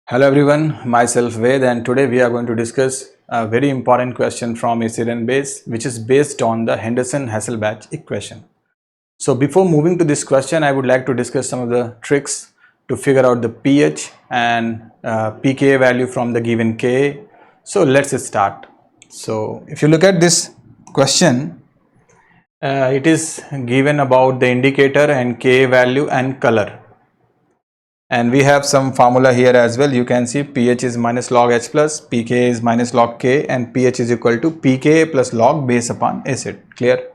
Hello everyone, myself Ved, and today we are going to discuss a very important question from acid base, which is based on the Henderson-Hasselbalch equation. So before moving to this question, I would like to discuss some of the tricks to figure out the pH and pKa value from the given Ka. So let's start. So if you look at this question, it is given about the indicator and Ka value and color. And we have some formula here as well. You can see pH is minus log H plus, pKa is minus log K, and pH is equal to pKa plus log base upon acid. Clear?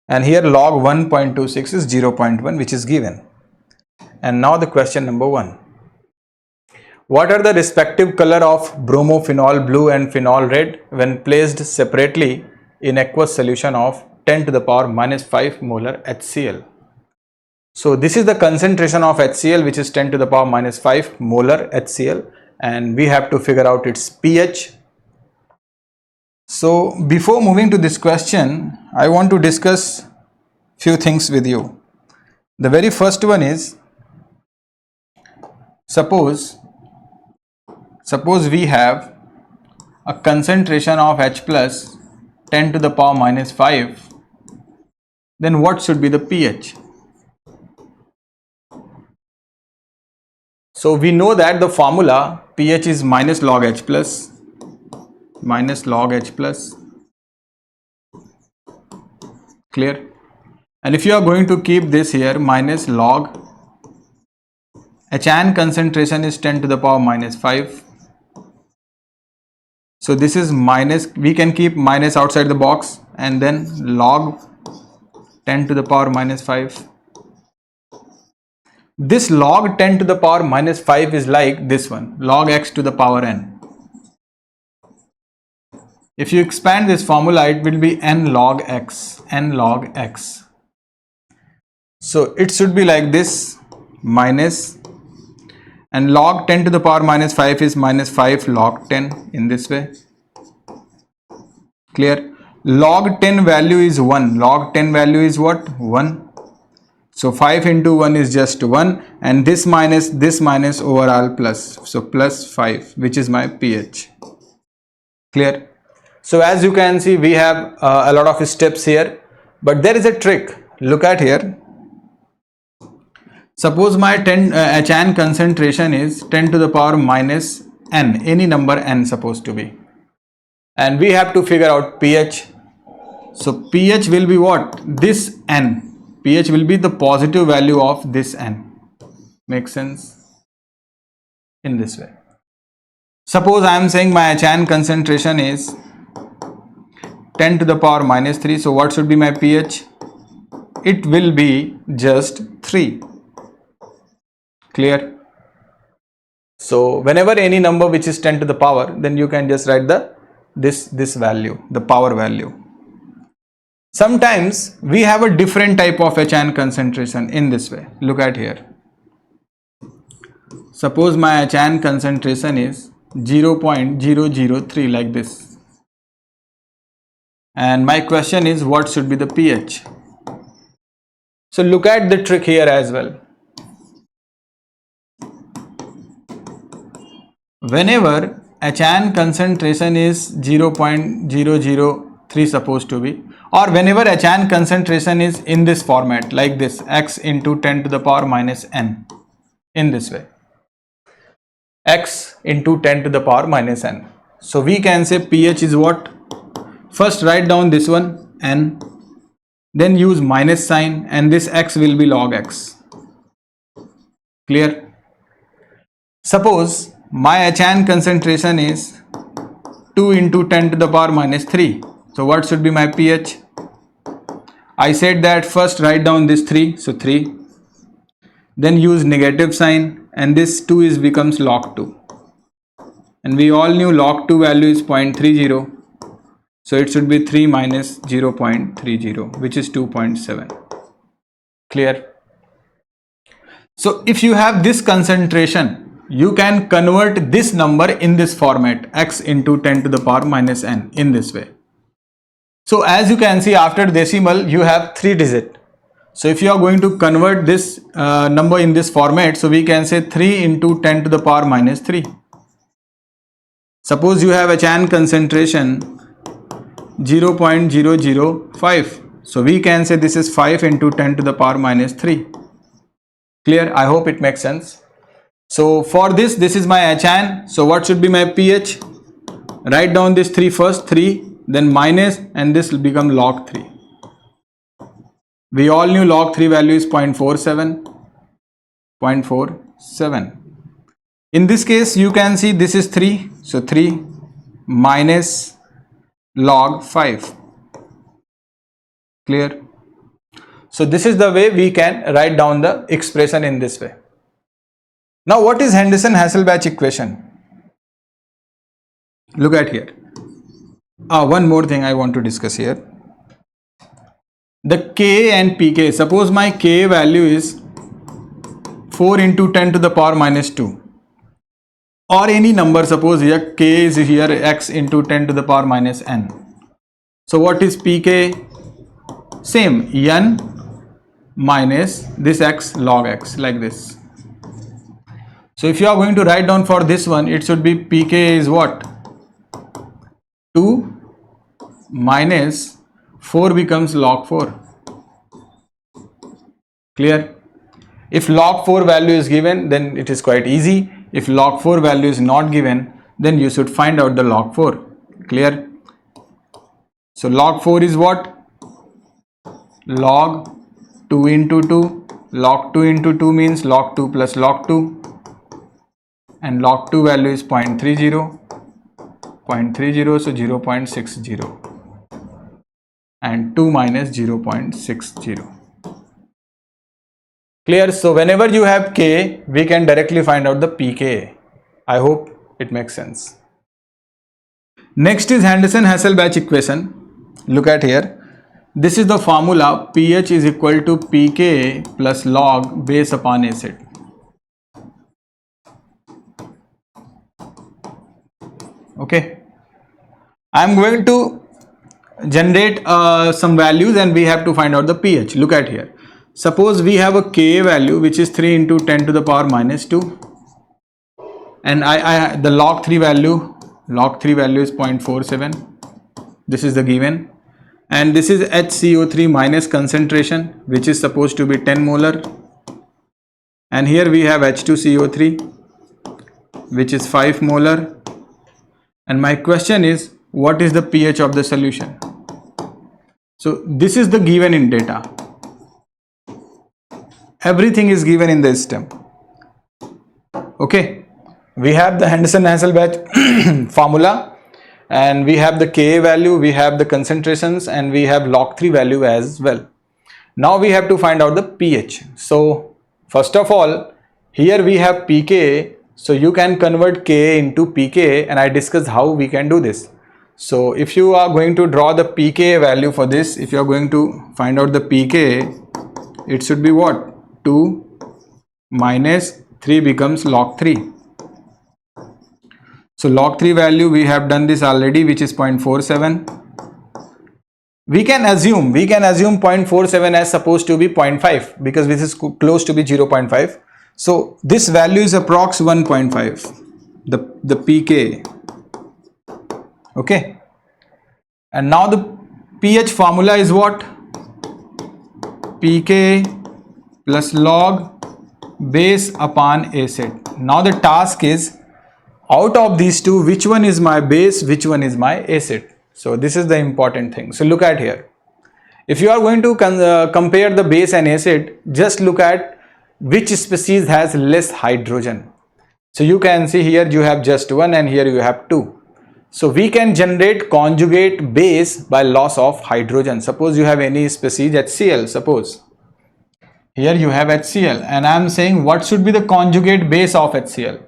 And here log 1.26 is 0.1, which is given. And now the question number 1. What are the respective color of bromophenol blue and phenol red when placed separately in aqueous solution of 10 to the power minus 5 molar HCl? So this is the concentration of HCl, which is 10 to the power minus 5 molar HCl, and we have to figure out its pH. So before moving to this question, I want to discuss few things with you. The very first one is, suppose we have a concentration of H plus 10 to the power minus 5, then what should be the pH? So we know that the formula pH is minus log H plus, clear? And if you are going to keep this here, minus log HN concentration is 10 to the power minus 5. So this is minus, we can keep minus outside the box, and then log 10 to the power minus 5. This log 10 to the power minus 5 is like this one, log x to the power n. If you expand this formula, it will be n log x. So it should be like this, minus, and log 10 to the power minus 5 is minus 5 log 10 in this way. Clear? Log 10 value is 1. Log 10 value is what? 1. So 5 into 1 is just 1, and this minus overall plus. So plus 5, which is my pH. Clear? So as you can see, we have a lot of steps here, but there is a trick. Look at here. Suppose my HN concentration is 10 to the power minus n, any number n supposed to be. And we have to figure out pH. So pH will be what? This n. pH will be the positive value of this n. Makes sense? In this way. Suppose I am saying my HN concentration is 10 to the power minus 3. So what should be my pH? It will be just 3. Clear? So whenever any number which is 10 to the power, then you can just write this value, the power value. Sometimes we have a different type of HN concentration in this way. Look at here. Suppose my HN concentration is 0.003 like this. And my question is, what should be the pH? So look at the trick here as well. Whenever HN concentration is 0.003 supposed to be, or whenever HN concentration is in this format like this, x into 10 to the power minus n, in this way, x into 10 to the power minus n. So we can say pH is what? First write down this one, n, then use minus sign, and this x will be log x. Clear? Suppose my HN concentration is 2 into 10 to the power minus 3. So what should be my pH? I said that first write down this 3, so 3. Then use negative sign, and this 2 becomes log 2. And we all knew log 2 value is 0.30. So it should be 3 minus 0.30, which is 2.7. Clear? So if you have this concentration, you can convert this number in this format, x into 10 to the power minus n, in this way. So as you can see, after decimal you have 3 digits. So if you are going to convert this number in this format, so we can say 3 into 10 to the power minus 3. Suppose you have a HN concentration 0.005. So we can say this is 5 into 10 to the power minus 3. Clear? I hope it makes sense. So for this is my HN. So what should be my pH? Write down this 3 first, 3, then minus, and this will become log 3. We all knew log 3 value is 0.47. 0.47. In this case, you can see this is 3. So 3 minus log 5. Clear? So this is the way we can write down the expression in this way. Now what is Henderson-Hasselbalch equation? Look at here. One more thing I want to discuss here. The K and pK. Suppose my K value is 4 into 10 to the power minus 2. Or any number, suppose here K is here x into 10 to the power minus n. So what is pK? Same, n minus this x log x, like this. So if you are going to write down for this one, it should be pK is what? 2 minus 4 becomes log 4. Clear? If log 4 value is given, then it is quite easy. If log 4 value is not given, then you should find out the log 4. Clear? So log 4 is what? Log 2 into 2. Log 2 into 2 means log 2 plus log 2. And log 2 value is 0.30. 0.30, so 0.60. And 2 minus 0.60. Clear? So whenever you have K, we can directly find out the pK. I hope it makes sense. Next is Henderson-Hasselbalch equation. Look at here. This is the formula. pH is equal to pK plus log base upon acid. Okay. I am going to generate some values and we have to find out the pH. Look at here. Suppose we have a K value which is 3 into 10 to the power minus 2, and the log 3 value is 0.47. This is the given, and this is HCO3 minus concentration, which is supposed to be 10 molar, and here we have H2CO3 which is 5 molar, and my question is, what is the pH of the solution? So this is the given in data. Everything is given in the system. Okay, we have the Henderson-Hasselbalch formula, and we have the Ka value, we have the concentrations, and we have log 3 value as well. Now we have to find out the pH. So first of all, here we have pK, so you can convert Ka into pK, and I discussed how we can do this. So if you are going to draw the pK value for this, if you are going to find out the pK, it should be what? 2 minus 3 becomes log 3. So log 3 value, we have done this already, which is 0.47. We can assume 0.47 as supposed to be 0.5 because this is close to be 0.5. So this value is approx 1.5, the pK. Okay. And now the pH formula is what? pK plus log base upon acid. Now the task is, out of these two, which one is my base, which one is my acid? So this is the important thing. So look at here. If you are going to compare the base and acid, just look at which species has less hydrogen. So you can see here you have just one and here you have two. So we can generate conjugate base by loss of hydrogen. Suppose you have any species HCl, suppose. Here you have HCl, and I am saying what should be the conjugate base of HCl.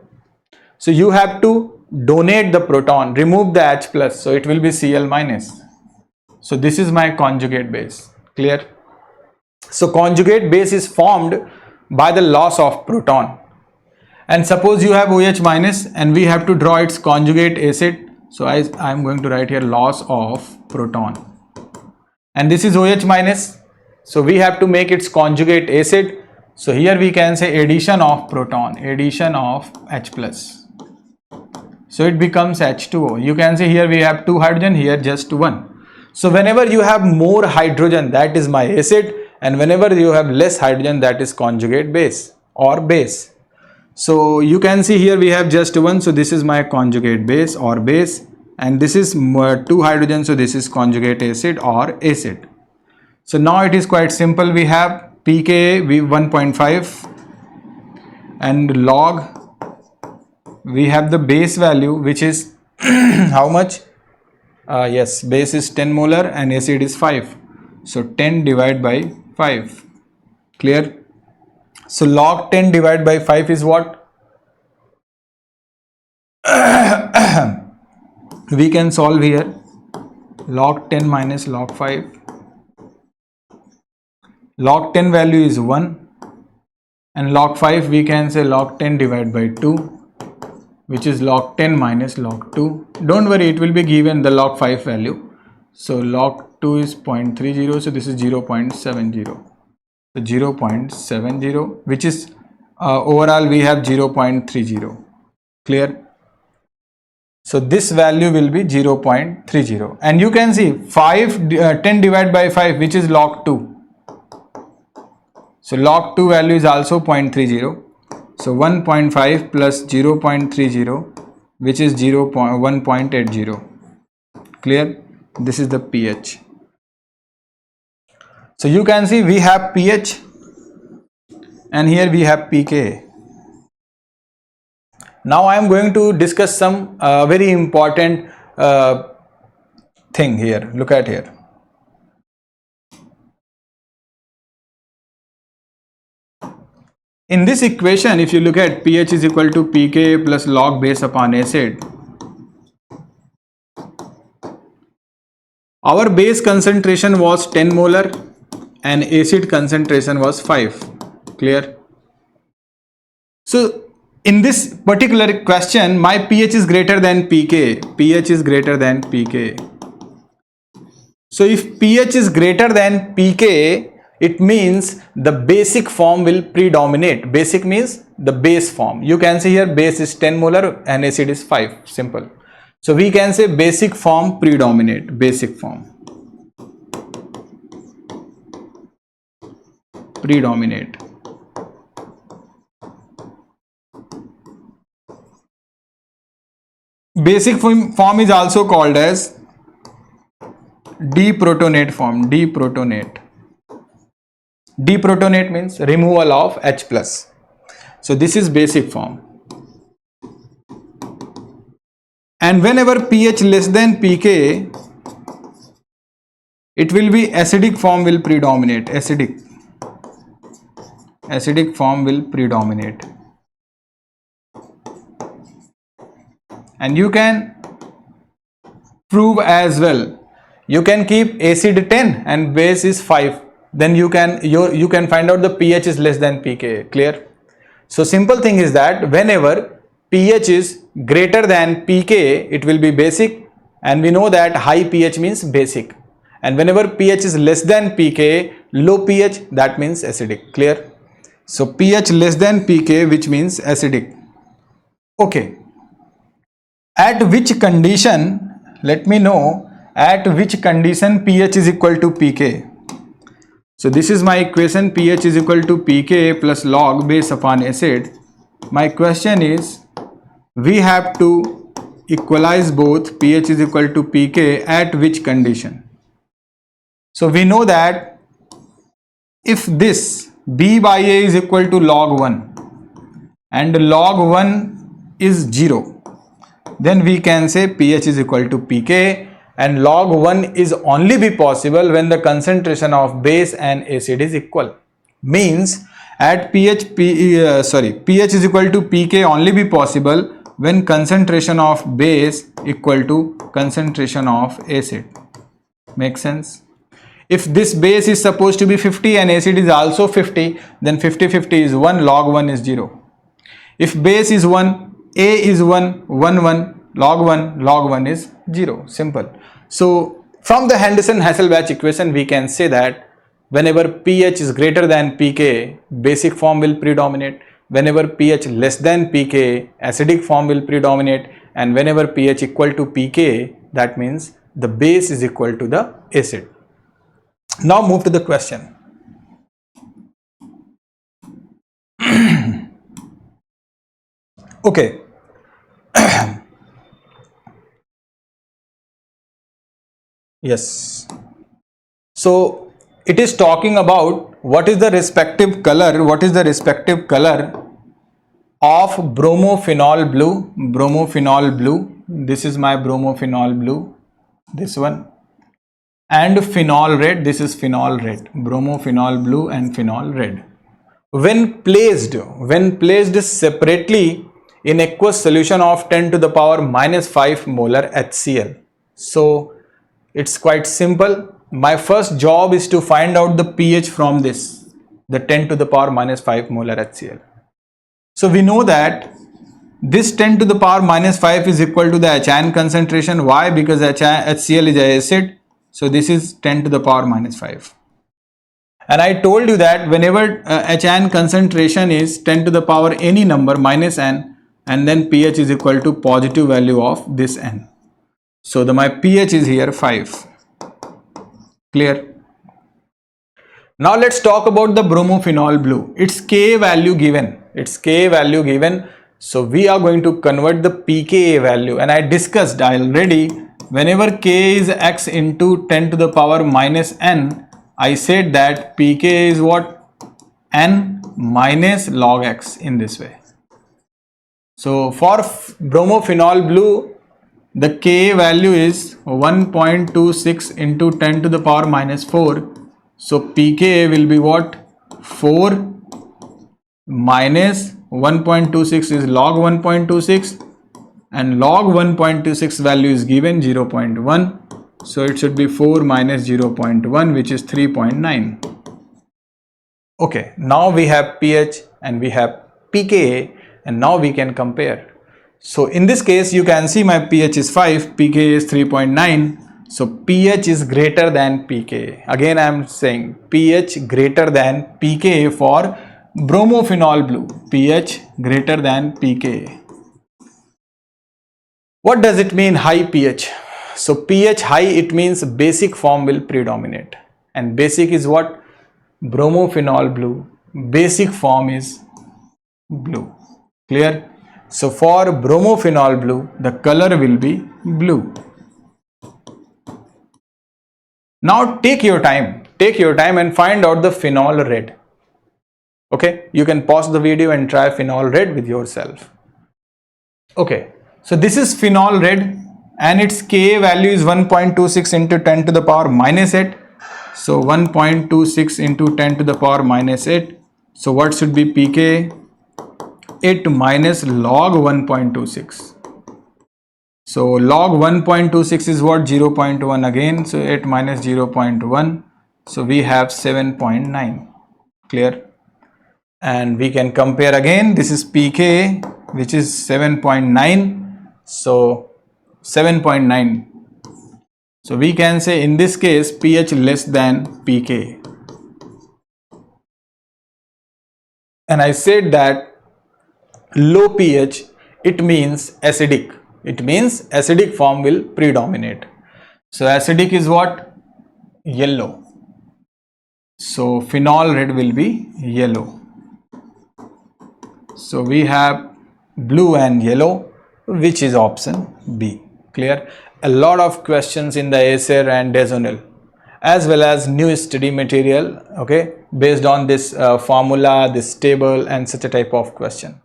So you have to donate the proton, remove the H plus, so it will be Cl minus. So this is my conjugate base. Clear? So conjugate base is formed by the loss of proton. And suppose you have OH minus and we have to draw its conjugate acid. So I am going to write here loss of proton. And this is OH minus. So we have to make its conjugate acid. So here we can say addition of proton, addition of H plus. So it becomes H2O. You can say here we have 2 hydrogen, here just 1. So whenever you have more hydrogen, that is my acid, and whenever you have less hydrogen, that is conjugate base or base. So you can see here we have just 1, so this is my conjugate base or base, and this is 2 hydrogen, so this is conjugate acid or acid. So now it is quite simple. We have pKa 1.5 and log we have the base value, which is how much? Yes, base is 10 molar and acid is 5. So 10 divided by 5. Clear? So log 10 divided by 5 is what? We can solve here. Log 10 minus log 5. Log 10 value is 1. And log 5 we can say log 10 divided by 2, which is log 10 minus log 2. Don't worry, it will be given the log 5 value. So log 2 is 0.30, so this is 0.70. So 0.70, which is overall we have 0.30. Clear? So this value will be 0.30. And you can see 10 divided by 5, which is log 2. So log 2 value is also 0.30. So 1.5 plus 0.30, which is 1.80. Clear? This is the pH. So you can see we have pH and here we have pKa. Now I am going to discuss some very important thing here. Look at here. In this equation, if you look at pH is equal to pKa plus log base upon acid, our base concentration was 10 molar and acid concentration was 5. Clear? So in this particular question, my pH is greater than pK. pH is greater than pK. So if pH is greater than pK, it means the basic form will predominate. Basic means the base form. You can see here base is 10 molar and acid is 5. Simple. So we can say basic form predominate. Basic form predominate. Basic form is also called as deprotonate form. Deprotonate. Deprotonate means removal of H plus. So this is basic form. And whenever pH less than pK, it will be acidic form will predominate. Acidic form will predominate. And you can prove as well. You can keep acid 10 and base is 5. Then you can find out the pH is less than pK. Clear? So simple thing is that whenever pH is greater than pK, it will be basic, and we know that high pH means basic. And whenever pH is less than pK, low pH, that means acidic. Clear? So pH less than pK, which means acidic. Okay. At which condition, let me know, at which condition pH is equal to pK? So this is my equation, pH is equal to pK plus log base upon acid. My question is, we have to equalize both. pH is equal to pK at which condition? So we know that if this B by A is equal to log 1 and log 1 is 0, then we can say pH is equal to pK, and log 1 is only be possible when the concentration of base and acid is equal. Means at pH is equal to pK only be possible when concentration of base equal to concentration of acid. Make sense? If this base is supposed to be 50 and acid is also 50, then 50-50 is 1, log 1 is 0. If base is 1, A is 1, 1, 1, log 1 is 0. Simple. So from the Henderson-Hasselbalch equation, we can say that Whenever pH is greater than pK, basic form will predominate. Whenever pH less than pK, acidic form will predominate. And whenever pH equal to pK, that means the base is equal to the acid. Now move to the question. Okay. Yes. So it is talking about what is the respective color, of bromophenol blue, this is my bromophenol blue, this one, and phenol red, this is phenol red, bromophenol blue and phenol red. When placed separately in aqueous solution of 10 to the power minus 5 molar HCl. So it's quite simple. My first job is to find out the pH from this, the 10 to the power minus 5 molar HCl. So we know that this 10 to the power minus 5 is equal to the HN concentration. Why? Because HCl is an acid. So this is 10 to the power minus 5. And I told you that whenever HN concentration is 10 to the power any number minus n, and then pH is equal to positive value of this n. So my pH is here 5. Clear? Now let's talk about the bromophenol blue. Its Ka value given. So we are going to convert the pKa value, and I discussed already, whenever K is x into 10 to the power minus n, I said that pKa is what? N minus log x in this way. So for bromophenol blue, the Ka value is 1.26 into 10 to the power minus 4. So pKa will be what? 4 minus 1.26 is log 1.26, and log 1.26 value is given 0.1. So it should be 4 minus 0.1, which is 3.9. Okay, now we have pH and we have pKa, and now we can compare. So in this case, you can see my pH is 5, pKa is 3.9. So pH is greater than pKa. Again I am saying pH greater than pKa for bromophenol blue. pH greater than pKa. What does it mean high pH? So pH high, it means basic form will predominate. And basic is what? Bromophenol blue. Basic form is blue. Clear? So for bromophenol blue, the color will be blue. Now take your time and find out the phenol red. Okay, you can pause the video and try phenol red with yourself. Okay, so this is phenol red, and its Ka value is 1.26 into 10 to the power minus 8. So 1.26 into 10 to the power minus 8. So what should be pK? 8 minus log 1.26. So log 1.26 is what? 0.1 again. So 8 minus 0.1. So we have 7.9. Clear? And we can compare again. This is pK, which is 7.9. So 7.9. So we can say in this case pH less than pK. And I said that low pH, it means acidic. It means acidic form will predominate. So acidic is what? Yellow. So phenol red will be yellow. So we have blue and yellow, which is option B. Clear? A lot of questions in the essay and Dezonil, as well as new study material, okay, based on this formula, this table, and such a type of question.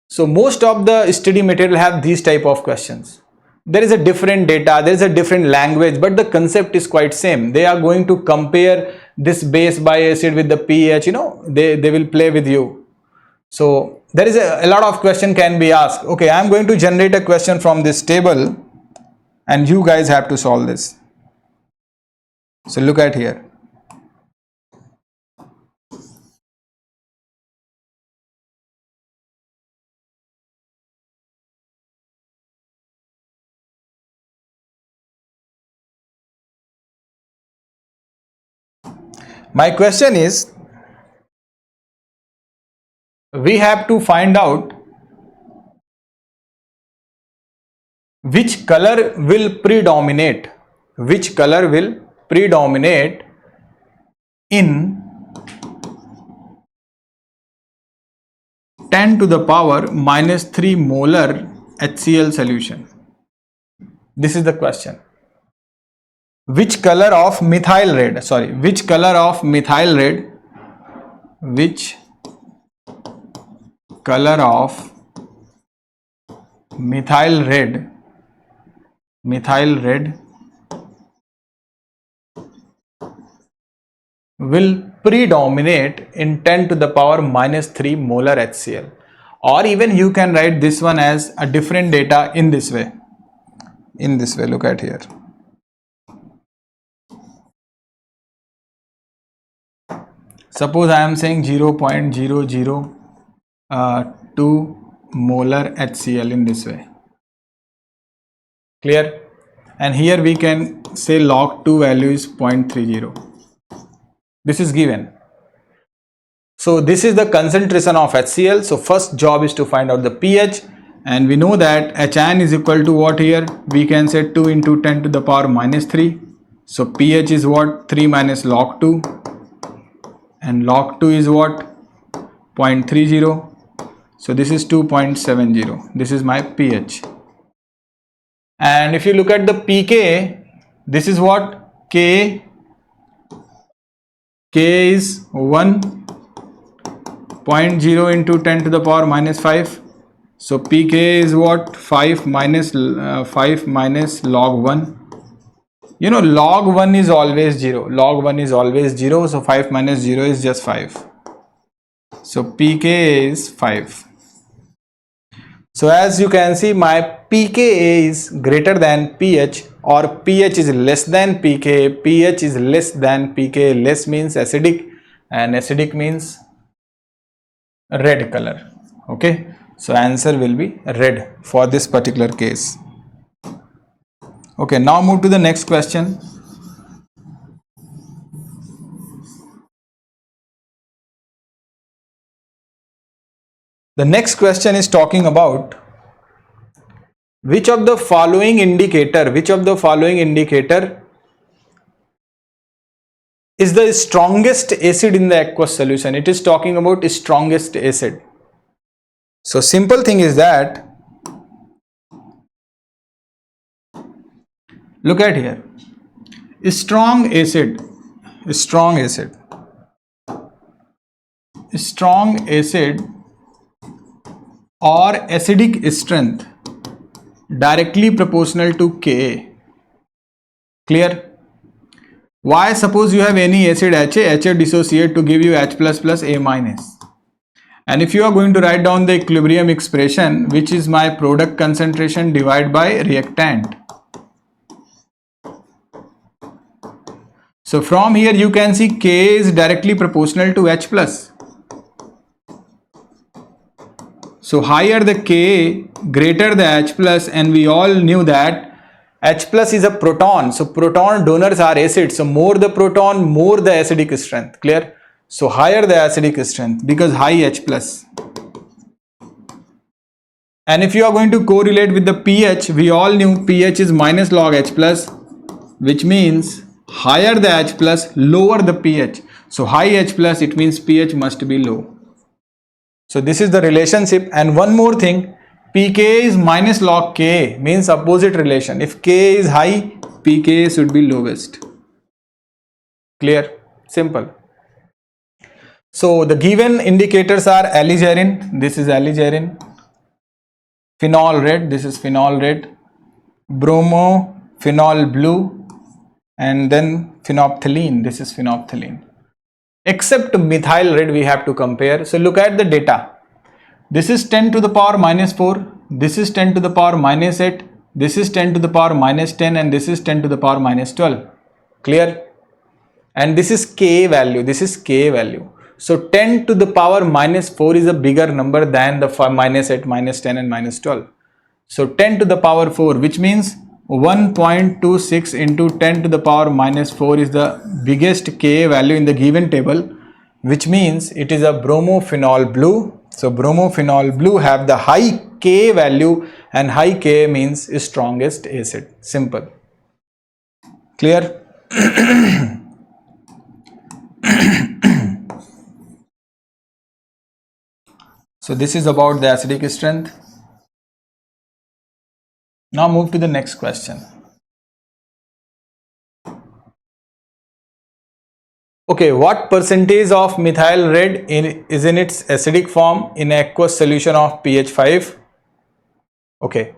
So most of the study material have these type of questions. There is a different data, there is a different language, but the concept is quite same. They are going to compare this base by acid with the pH, they will play with you. So there is a lot of question can be asked. Okay, I am going to generate a question from this table, and you guys have to solve this. So look at here. My question is, we have to find out which color will predominate, which color will predominate in 10 to the power minus 3 molar HCl solution. This is the question. Which color of methyl red, which color of methyl red, which color of methyl red will predominate in 10 to the power minus 3 molar HCl. Or even you can write this one as a different data in this way. Look at here. Suppose I am saying 0.002 molar HCl in this way. Clear? And here we can say log 2 value is 0.30. This is given. So this is the concentration of HCl. So first job is to find out the pH, and we know that HN is equal to what here? We can say 2 into 10 to the power minus 3. So pH is what? 3 minus log 2, and log 2 is what? 0.30. So this is 2.70. This is my pH. And if you look at the pK, this is what? K is 1.0 into 10 to the power minus 5. So pK is what? 5 minus log 1. You know, log 1 is always 0. Log 1 is always 0. So 5 minus 0 is just 5. So pK is 5. So as you can see, my pK is greater than pH, or pH is less than pK. pH is less than pK. Less means acidic, and acidic means red color. Okay, so answer will be red for this particular case. Okay, now move to the next question. The next question is talking about which of the following indicator is the strongest acid in the aqueous solution. It is talking about strongest acid. So simple thing is that, look at here, strong acid or acidic strength directly proportional to Ka. Clear? Why? Suppose you have any acid HA dissociate to give you H plus plus A minus. And if you are going to write down the equilibrium expression, which is my product concentration divided by reactant. So from here you can see K is directly proportional to H plus. So higher the Ka, greater the H plus, and we all knew that H plus is a proton. So proton donors are acid. So more the proton, more the acidic strength. Clear? So higher the acidic strength because high H plus. And if you are going to correlate with the pH, we all knew pH is minus log H plus, which means higher the H plus, lower the pH. So high H plus, it means pH must be low. So this is the relationship. And one more thing, pK is minus log Ka, means opposite relation. If K is high, pK should be lowest. Clear? Simple. So the given indicators are alizarin, this is alizarin, phenol red, this is phenol red, bromo, phenol blue, and then phenolphthalein, this is phenolphthalein. Except methyl red we have to compare. So look at the data. This is 10 to the power minus 4, this is 10 to the power minus 8, this is 10 to the power minus 10, and this is 10 to the power minus 12. Clear? And this is Ka value, this is Ka value. So 10 to the power minus 4 is a bigger number than the minus 8, minus 10 and minus 12. So 10 to the power 4, which means 1.26 into 10 to the power minus 4 is the biggest Ka value in the given table, which means it is a bromophenol blue. So bromophenol blue have the high Ka value, and high Ka means strongest acid. Simple. Clear? So this is about the acidic strength. Now move to the next question. Okay, what percentage of methyl red is in its acidic form in aqueous solution of pH 5? Okay,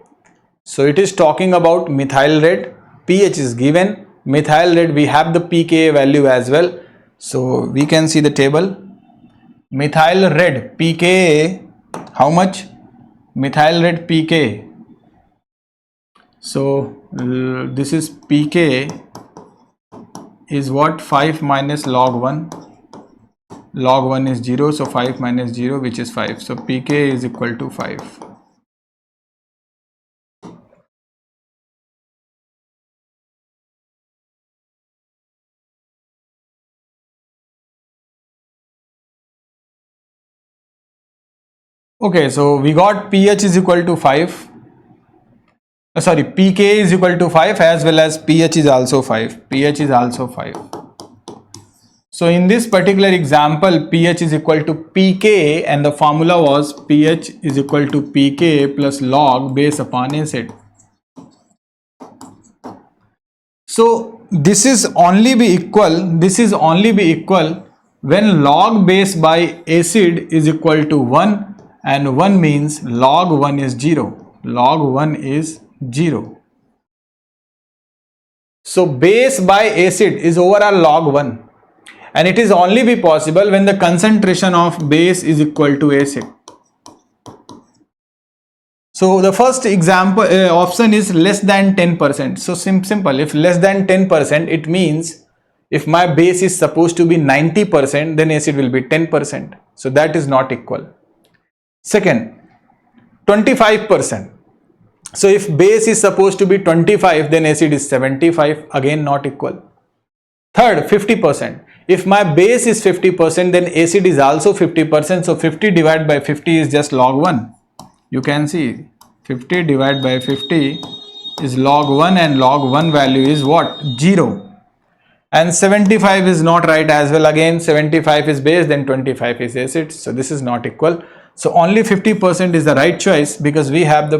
so it is talking about methyl red. pH is given. Methyl red, we have the pKa value as well. So we can see the table. Methyl red pKa, how much? Methyl red pKa. So this is pK is what? 5 minus log 1. Log 1 is 0, so 5 minus 0, which is 5. So pK is equal to 5. Okay, so we got pH is equal to 5. Sorry, pK is equal to 5 as well as pH is also 5. pH is also 5. So in this particular example, pH is equal to pK, and the formula was pH is equal to pK plus log base upon acid. So this is only be equal when log base by acid is equal to 1, and 1 means log 1 is 0. Log 1 is 0. So base by acid is overall log 1, and it is only be possible when the concentration of base is equal to acid. So the first example option is less than 10%. So simple, if less than 10%, it means if my base is supposed to be 90%, then acid will be 10%. So that is not equal. Second, 25%. So if base is supposed to be 25, then acid is 75, again not equal. Third, 50%. If my base is 50%, then acid is also 50%. So 50 divided by 50 is just log 1. You can see 50 divided by 50 is log 1, and log 1 value is what? 0. And 75 is not right as well. Again 75 is base, then 25 is acid. So this is not equal. So only 50% is the right choice, because we have the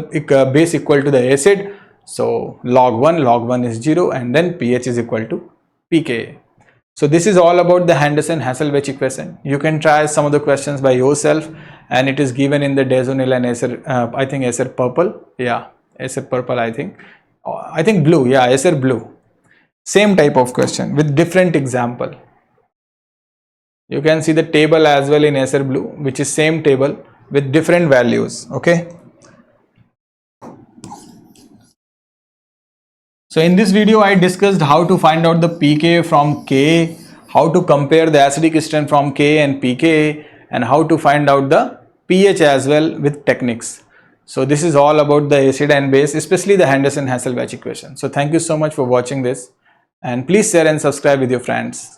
base equal to the acid. So log 1 is 0, and then pH is equal to pKa. So this is all about the Henderson-Hasselbalch equation. You can try some of the questions by yourself, and it is given in the Dezonil and Acer, I think Acer purple. Yeah, Acer purple, I think blue. Yeah, Acer blue. Same type of question with different example. You can see the table as well in Acer blue, which is same table with different values. Okay. So in this video, I discussed how to find out the pK from Ka, how to compare the acidic strength from Ka and pKa, and how to find out the pH as well with techniques. So this is all about the acid and base, especially the Henderson-Hasselbalch equation. So thank you so much for watching this, and please share and subscribe with your friends.